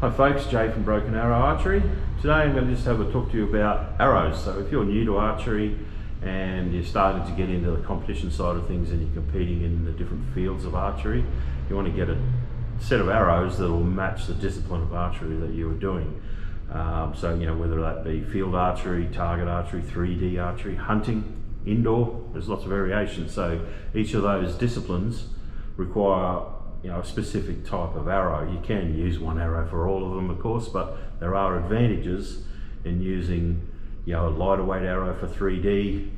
Hi folks, Jay from Broken Arrow Archery. Today I'm going to just have a talk to you about arrows. So if you're new to archery and you're starting to get into the competition side of things and you're competing in the different fields of archery, you want to get a set of arrows that will match the discipline of archery that you are doing. So whether that be field archery, target archery, 3D archery, hunting, indoor, there's lots of variations. So each of those disciplines require a specific type of arrow. You can use one arrow for all of them, of course, but there are advantages in using a lighter weight arrow for 3D,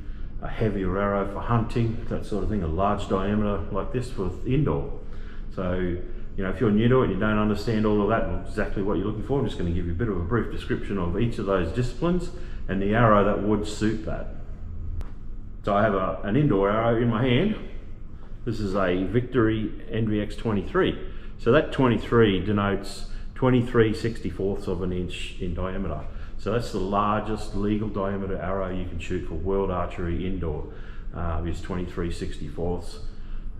a heavier arrow for hunting, that sort of thing, a large diameter like this for indoor. So if you're new to it and you don't understand all of that and exactly what you're looking for, I'm just going to give you a bit of a brief description of each of those disciplines and the arrow that would suit that. So I have an indoor arrow in my hand. This is a Victory NVX 23. So that 23 denotes 23/64 of an inch in diameter. So that's the largest legal diameter arrow you can shoot for world archery indoor, is 23/64.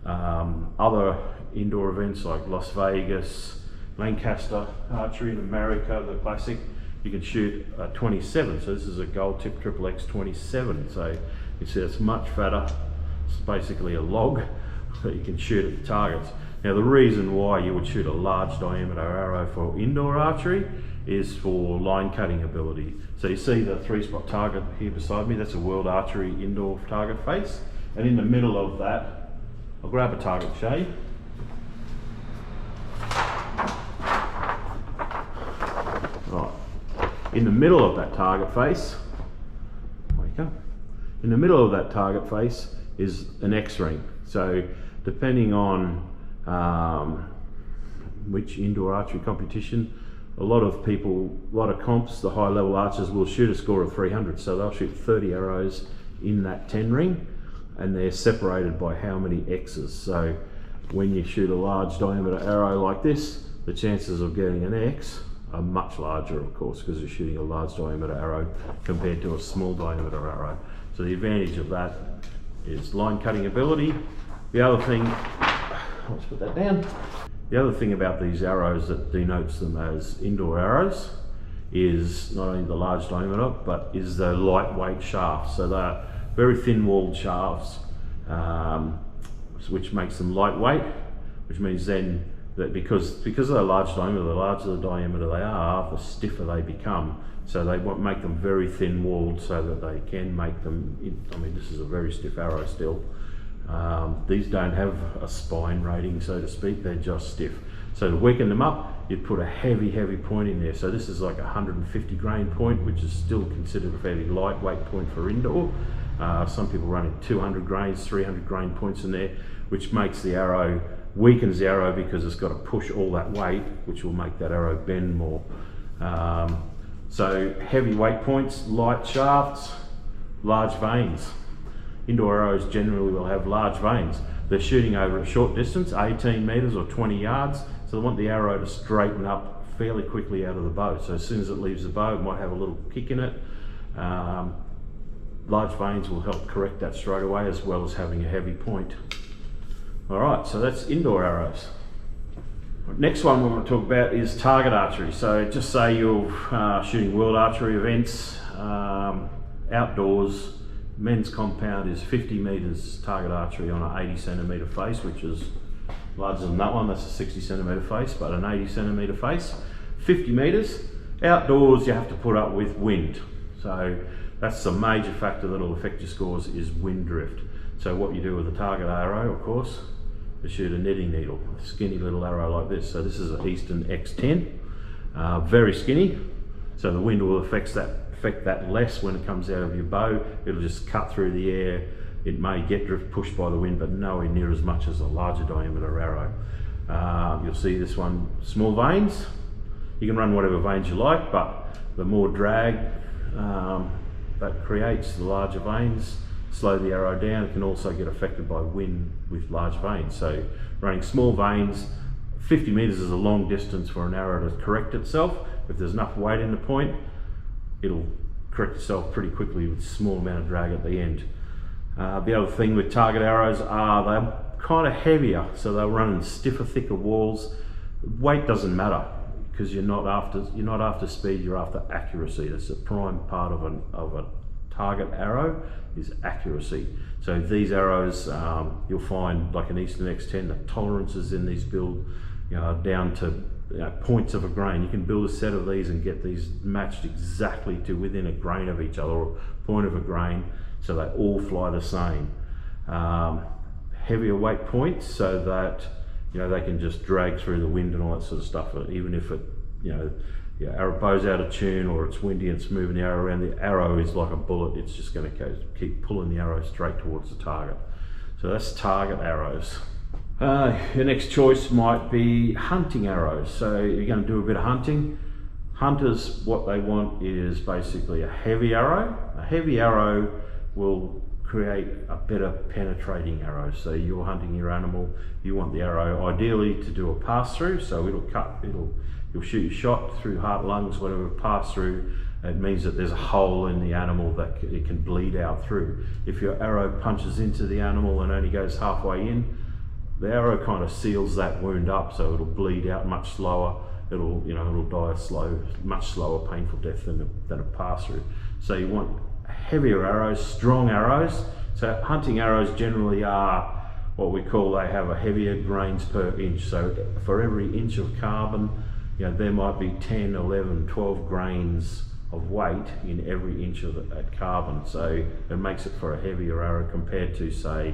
Other indoor events like Las Vegas, Lancaster Archery in America, the classic, you can shoot 27. So this is a gold tip XXX 27. So you see it's much fatter. It's basically a log that you can shoot at the targets. Now the reason why you would shoot a large diameter arrow for indoor archery is for line cutting ability. So you see the 3-spot target here beside me, that's a World Archery indoor target face. And in the middle of that, I'll grab a target shade. Right. In the middle of that target face, wake up. In the middle of that target face is an X-ring. So depending on which indoor archery competition, a lot of comps, the high level archers will shoot a score of 300. So they'll shoot 30 arrows in that 10 ring and they're separated by how many X's. So when you shoot a large diameter arrow like this, the chances of getting an X are much larger, of course, because you're shooting a large diameter arrow compared to a small diameter arrow. So the advantage of that is line cutting ability. The other thing, let's put that down. The other thing about these arrows that denotes them as indoor arrows is not only the large diameter, but is the lightweight shafts. So they're very thin walled shafts, which makes them lightweight, which means then that because of the large diameter, the larger the diameter they are, the stiffer they become. So they make them very thin walled so that they can make them, this is a very stiff arrow still. These don't have a spine rating, so to speak, they're just stiff. So to weaken them up, you'd put a heavy point in there. So this is like a 150 grain point, which is still considered a fairly lightweight point for indoor. Some people running 200 grains, 300 grain points in there, which makes the arrow, weakens the arrow because it's got to push all that weight, which will make that arrow bend more. So heavy weight points, light shafts, large vanes. Indoor arrows generally will have large vanes. They're shooting over a short distance, 18 meters or 20 yards, so they want the arrow to straighten up fairly quickly out of the bow. So as soon as it leaves the bow, it might have a little kick in it. Large vanes will help correct that straight away, as well as having a heavy point. All right, so that's indoor arrows. Next one we're going to talk about is target archery. So just say you're shooting world archery events, outdoors. Men's compound is 50 meters target archery on an 80 centimeter face, which is larger than that one. That's a 60 centimeter face, but an 80 centimeter face. 50 meters. Outdoors, you have to put up with wind. So that's a major factor that will affect your scores, is wind drift. So what you do with a target arrow, of course, is shoot a knitting needle, a skinny little arrow like this. So this is an Easton X10, very skinny. So the wind will affect that less when it comes out of your bow. It'll just cut through the air. It may get pushed by the wind, but nowhere near as much as a larger diameter arrow. You'll see this one, small vanes. You can run whatever vanes you like, but the more drag that creates, the larger vanes slow the arrow down. It can also get affected by wind with large vanes. So running small vanes, 50 meters is a long distance for an arrow to correct itself. If there's enough weight in the point, it'll correct itself pretty quickly with a small amount of drag at the end. The other thing with target arrows are they're kind of heavier, so they'll run in stiffer, thicker walls. Weight doesn't matter. because you're not after speed, you're after accuracy. That's the prime part of a target arrow, is accuracy. So these arrows, you'll find like an Eastern X10, the tolerances in these build, down to points of a grain. You can build a set of these and get these matched exactly to within a grain of each other, or point of a grain, so they all fly the same. Heavier weight points, so that they can just drag through the wind and all that sort of stuff. Even if it, arrow bow's out of tune, or it's windy and it's moving the arrow around, the arrow is like a bullet. It's just going to keep pulling the arrow straight towards the target. So that's target arrows. Your next choice might be hunting arrows. So you're going to do a bit of hunting. Hunters, what they want is basically a heavy arrow. A heavy arrow will create a better penetrating arrow. So you're hunting your animal, you want the arrow ideally to do a pass through, so you'll shoot your shot through heart, lungs, whatever, pass through. It means that there's a hole in the animal that it can bleed out through. If your arrow punches into the animal and only goes halfway in, the arrow kind of seals that wound up, so it'll bleed out much slower. It'll die a much slower, painful death than a pass through. So you want heavier arrows, strong arrows. So hunting arrows generally are what we call, they have a heavier grains per inch. So for every inch of carbon, there might be 10, 11, 12 grains of weight in every inch of that carbon. So it makes it for a heavier arrow compared to, say,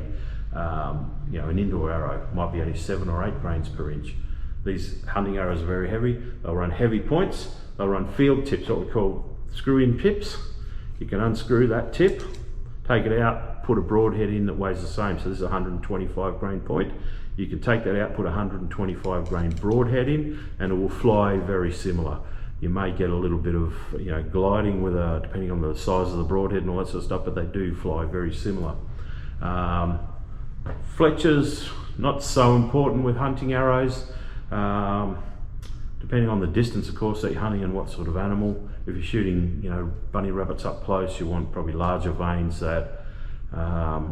an indoor arrow might be only 7 or 8 grains per inch. These hunting arrows are very heavy. They'll run heavy points. They'll run field tips, what we call screw-in pips. You can unscrew that tip, take it out, put a broadhead in that weighs the same. So this is a 125 grain point. You can take that out, put a 125 grain broadhead in, and it will fly very similar. You may get a little bit of gliding with depending on the size of the broadhead and all that sort of stuff, but they do fly very similar. Fletchers, not so important with hunting arrows. Depending on the distance, of course, that you're hunting and what sort of animal. If you're shooting, bunny rabbits up close, you want probably larger vanes, that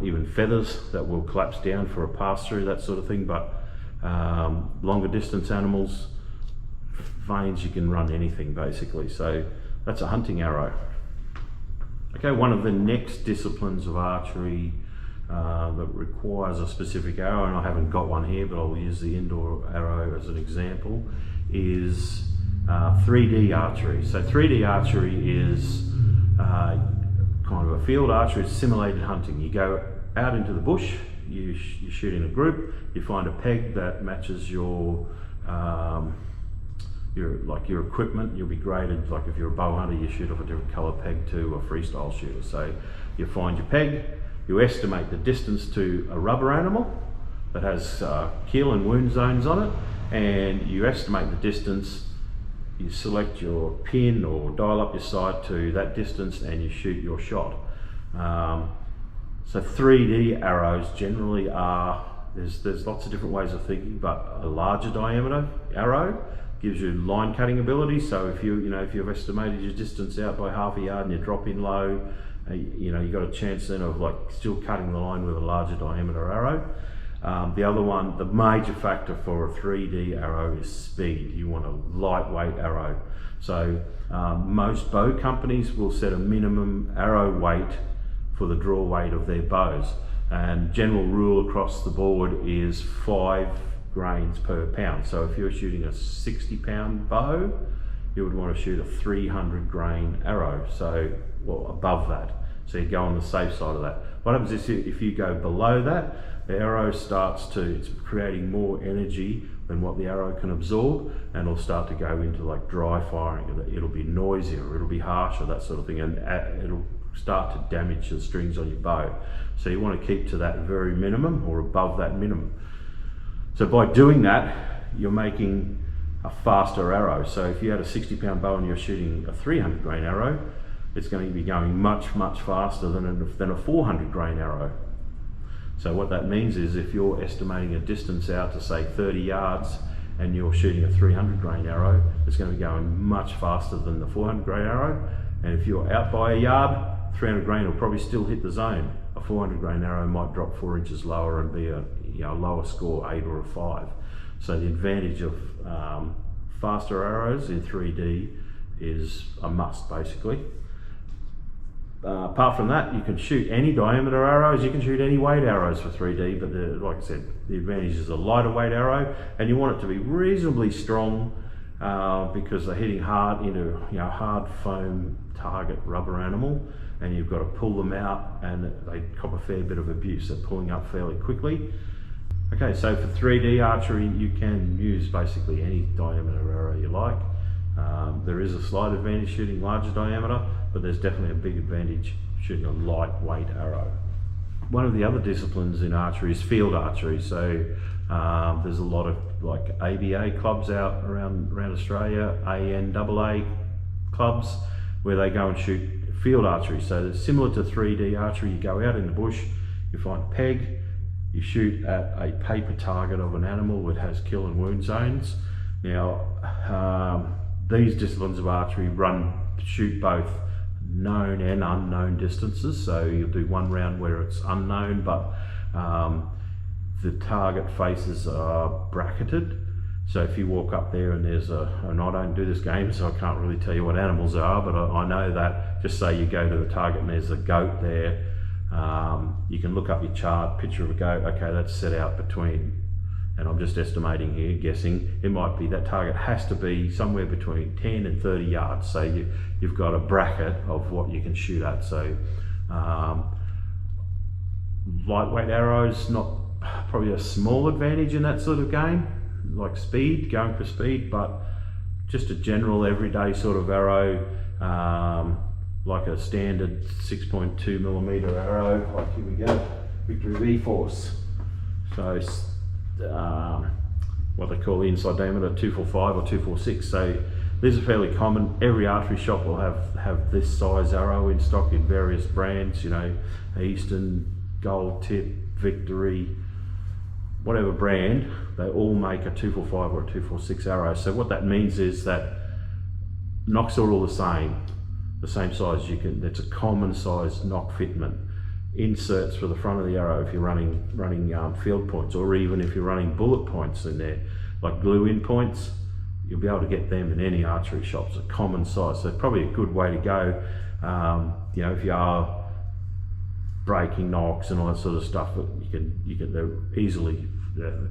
even feathers that will collapse down for a pass through, that sort of thing. But longer distance animals, vanes, you can run anything basically. So that's a hunting arrow. Okay, one of the next disciplines of archery that requires a specific arrow, and I haven't got one here, but I'll use the indoor arrow as an example, is 3D archery. So 3D archery is kind of a field archery, it's simulated hunting. You go out into the bush, you shoot in a group, you find a peg that matches your equipment. You'll be graded, like if you're a bow hunter, you shoot off a different colour peg to a freestyle shooter. So you find your peg, you estimate the distance to a rubber animal that has kill and wound zones on it, and you estimate the distance. You select your pin or dial up your sight to that distance and you shoot your shot. So 3D arrows generally are, there's lots of different ways of thinking, but a larger diameter arrow gives you line cutting ability. So if you've estimated your distance out by half a yard and you drop in low, you've got a chance then of still cutting the line with a larger diameter arrow. The other one, the major factor for a 3D arrow is speed. You want a lightweight arrow. So most bow companies will set a minimum arrow weight for the draw weight of their bows. And general rule across the board is 5 grains per pound. So if you're shooting a 60-pound bow, you would want to shoot a 300 grain arrow, so above that. So you go on the safe side of that. What happens is if you go below that, the arrow it's creating more energy than what the arrow can absorb, and it'll start to go into dry firing. It'll be noisier, it'll be harsher, that sort of thing, and it'll start to damage the strings on your bow. So you want to keep to that very minimum or above that minimum. So by doing that, you're making a faster arrow. So if you had a 60-pound bow and you're shooting a 300 grain arrow, it's going to be going much, much faster than a 400 grain arrow. So what that means is if you're estimating a distance out to say 30 yards and you're shooting a 300 grain arrow, it's going to be going much faster than the 400 grain arrow. And if you're out by a yard, 300 grain will probably still hit the zone. A 400 grain arrow might drop 4 inches lower and be a lower score, 8 or a 5. So the advantage of faster arrows in 3D is a must basically. Apart from that, you can shoot any diameter arrows, you can shoot any weight arrows for 3D, but like I said, the advantage is a lighter weight arrow, and you want it to be reasonably strong because they're hitting hard into hard foam target rubber animal, and you've got to pull them out, and they cop a fair bit of abuse. They're pulling up fairly quickly. Okay, so for 3D archery, you can use basically any diameter arrow you like. There is a slight advantage shooting larger diameter, but there's definitely a big advantage shooting a lightweight arrow. One of the other disciplines in archery is field archery. So there's a lot of like ABA clubs out around Australia, ANAA clubs, where they go and shoot field archery. So it's similar to 3D archery. You go out in the bush, you find a peg, you shoot at a paper target of an animal that has kill and wound zones. Now, these disciplines of archery shoot both known and unknown distances. So you'll do one round where it's unknown, but the target faces are bracketed. So if you walk up there and and I don't do this game, so I can't really tell you what animals they are, but I know that, just say you go to the target and there's a goat there, you can look up your chart, picture of a goat, okay, that's set out between, and I'm just estimating here, guessing, it might be that target has to be somewhere between 10 and 30 yards. So you've got a bracket of what you can shoot at. So lightweight arrows, probably a small advantage in that sort of game, like speed, going for speed, but just a general everyday sort of arrow, like a standard 6.2mm arrow, like here we go, Victory V-Force. So what they call the inside diameter 245 or 246. So these are fairly common. Every archery shop will have this size arrow in stock in various brands, Easton, Gold Tip, Victory, whatever brand, they all make a 245 or a 246 arrow. So what that means is that nocks are all the same size. It's a common size nock fitment. Inserts for the front of the arrow if you're running field points, or even if you're running bullet points in there, like glue-in points, you'll be able to get them in any archery shop. It's a common size, so probably a good way to go. If you are breaking nocks and all that sort of stuff, but they're easily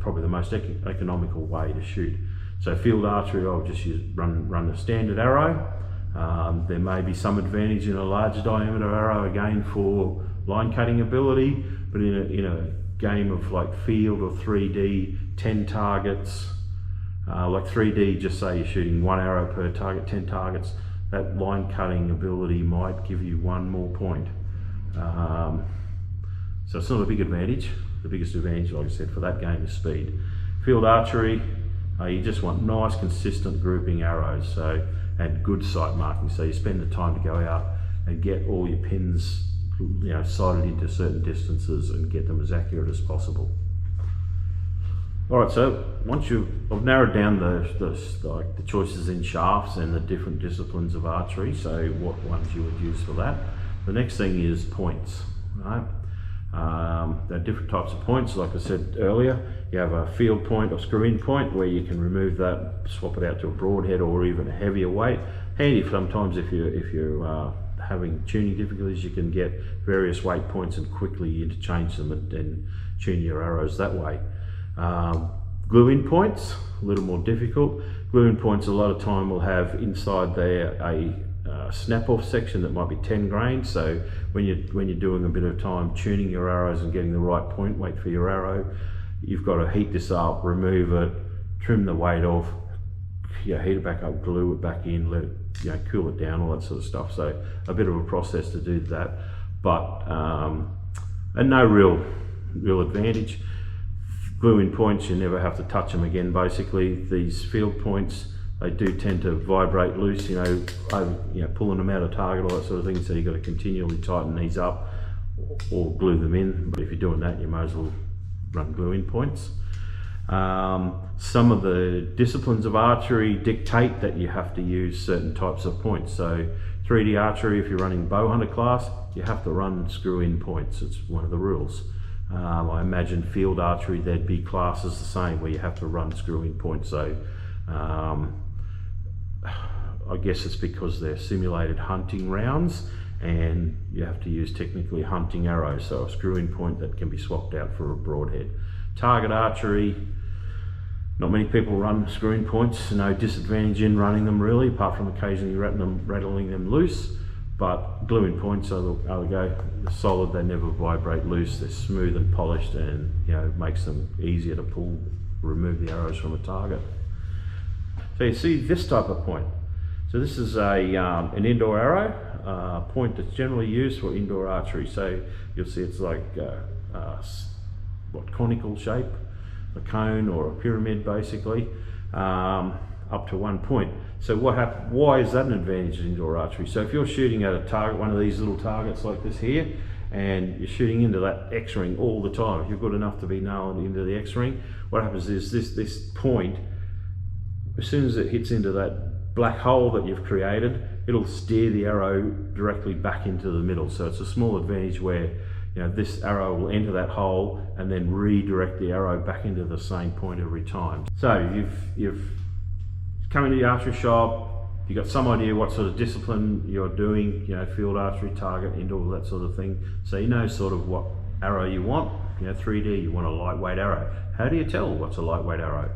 probably the most economical way to shoot. So field archery, I'll just run a standard arrow. There may be some advantage in a larger diameter arrow again for line cutting ability, but in a game of like field or 3D, 10 targets, like 3D, just say you're shooting one arrow per target, 10 targets, that line cutting ability might give you one more point. So it's not a big advantage. The biggest advantage, like I said, for that game is speed. Field archery, you just want nice, consistent grouping arrows, and good sight marking. So you spend the time to go out and get all your pins, sighted into certain distances and get them as accurate as possible. All right, so once I've narrowed down the choices in shafts and the different disciplines of archery, so what ones you would use for that. The next thing is points, right? There are different types of points. Like I said earlier, you have a field point or screw-in point where you can remove that, swap it out to a broadhead or even a heavier weight. Handy sometimes if you're having tuning difficulties, you can get various weight points and quickly interchange them and tune your arrows that way. Glue-in points, a little more difficult. Glue-in points a lot of time will have inside there a snap-off section that might be 10 grains. So when you're doing a bit of time tuning your arrows and getting the right point weight for your arrow, you've got to heat this up, remove it, trim the weight off, heat it back up, glue it back in, let it cool it down, all that sort of stuff. So a bit of a process to do that, but and no real advantage. Glue-in points, you never have to touch them again. Basically, these field points, they do tend to vibrate loose, pulling them out of target, all that sort of thing. So you've got to continually tighten these up or glue them in. But if you're doing that, you might as well run glue-in points. Some of the disciplines of archery dictate that you have to use certain types of points. So 3D archery, if you're running bow hunter class, you have to run screw-in points. It's one of the rules. I imagine field archery, there'd be classes the same where you have to run screw-in points. So I guess it's because they're simulated hunting rounds, and you have to use technically hunting arrows, so a screw-in point that can be swapped out for a broadhead. Target archery, not many people run screw-in points, no disadvantage in running them really, apart from occasionally rattling them loose. But glue-in points are the go. They're solid, they never vibrate loose, they're smooth and polished, and it makes them easier to remove the arrows from a target. So you see this type of point. So this is an indoor arrow, point that's generally used for indoor archery. So you'll see it's like conical shape, a cone or a pyramid basically, up to one point. So why is that an advantage in indoor archery? So if you're shooting at a target, one of these little targets like this here, and you're shooting into that X-ring all the time, if you're good enough to be nailed into the X-ring, what happens is this point, as soon as it hits into that black hole that you've created, it'll steer the arrow directly back into the middle. So it's a small advantage where this arrow will enter that hole and then redirect the arrow back into the same point every time. So you've come into the archery shop, you've got some idea what sort of discipline you're doing, field archery, target, indoor, that sort of thing. So you know sort of what arrow you want. 3D, you want a lightweight arrow. How do you tell what's a lightweight arrow?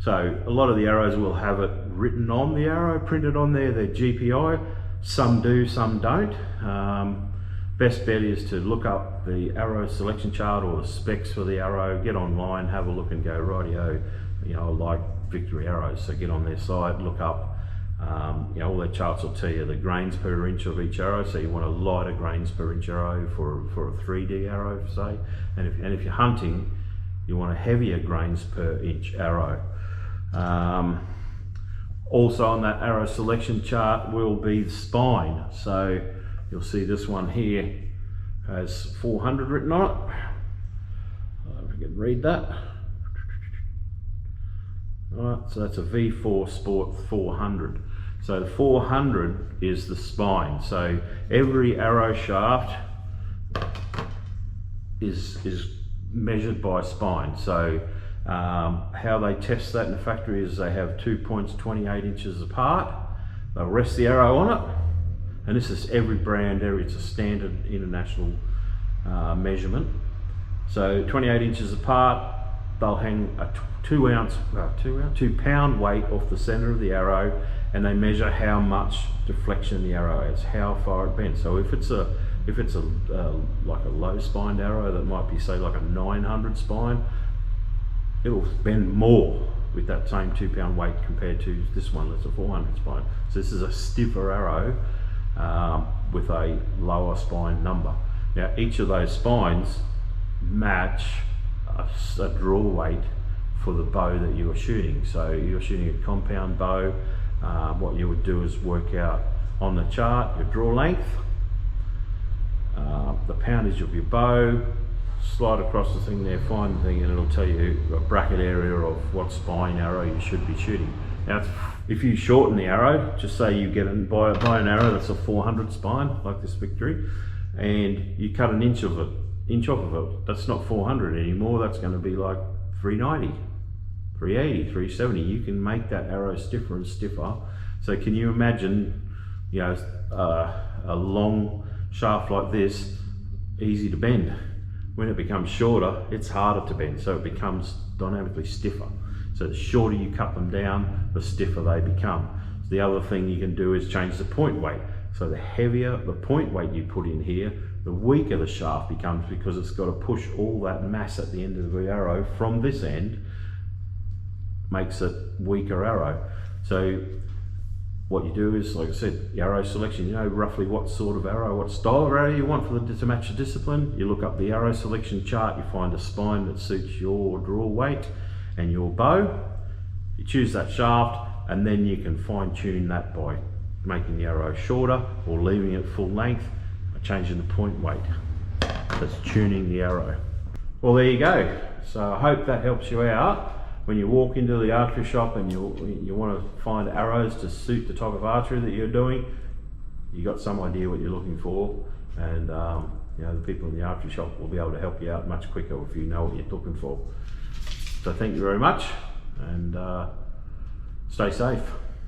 So a lot of the arrows will have it written on the arrow, printed on there, their GPI. Some do, some don't. Best bet is to look up the arrow selection chart or the specs for the arrow, get online, have a look and go, rightio, I like Victory arrows, so get on their site, look up, all their charts will tell you the grains per inch of each arrow, so you want a lighter grains per inch arrow for a 3D arrow, say, and if you're hunting, you want a heavier grains per inch arrow. Also on that arrow selection chart will be the spine, so you'll see this one here has 400 written on it. If I can read that. Alright, so that's a V4 Sport 400. So the 400 is the spine. So every arrow shaft is measured by spine. So how they test that in the factory is they have 2 points 28 inches apart. They'll rest the arrow on it. And this is every brand, it's a standard international measurement. So 28 inches apart, they'll hang a 2 pound weight off the center of the arrow, and they measure how much deflection the arrow has, how far it bends. So if it's like a low spined arrow that might be say like a 900 spine, it'll bend more with that same 2 pound weight compared to this one that's a 400 spine. So this is a stiffer arrow with a lower spine number. Now each of those spines match a draw weight for the bow that you are shooting. So you're shooting a compound bow, what you would do is work out on the chart your draw length, the poundage of your bow, slide across the thing there, find the thing, and it'll tell you a bracket area of what spine arrow you should be shooting. Now if you shorten the arrow, just say you get buy an arrow that's a 400 spine like this Victory, and you cut an inch off of it, that's not 400 anymore, that's going to be like 390, 380, 370. You can make that arrow stiffer and stiffer. So can you imagine, a long shaft like this, easy to bend. When it becomes shorter, it's harder to bend, so it becomes dynamically stiffer. So the shorter you cut them down, the stiffer they become. So the other thing you can do is change the point weight. So the heavier the point weight you put in here, the weaker the shaft becomes, because it's got to push all that mass at the end of the arrow from this end, makes it weaker arrow. So what you do is, like I said, the arrow selection, you know roughly what sort of arrow, what style of arrow you want to match the discipline. You look up the arrow selection chart, you find a spine that suits your draw weight and your bow. You choose that shaft, and then you can fine tune that by making the arrow shorter or leaving it full length, or changing the point weight. That's tuning the arrow. Well, there you go. So I hope that helps you out. When you walk into the archery shop and you want to find arrows to suit the type of archery that you're doing, you got some idea what you're looking for, and the people in the archery shop will be able to help you out much quicker if you know what you're looking for. So thank you very much, and stay safe.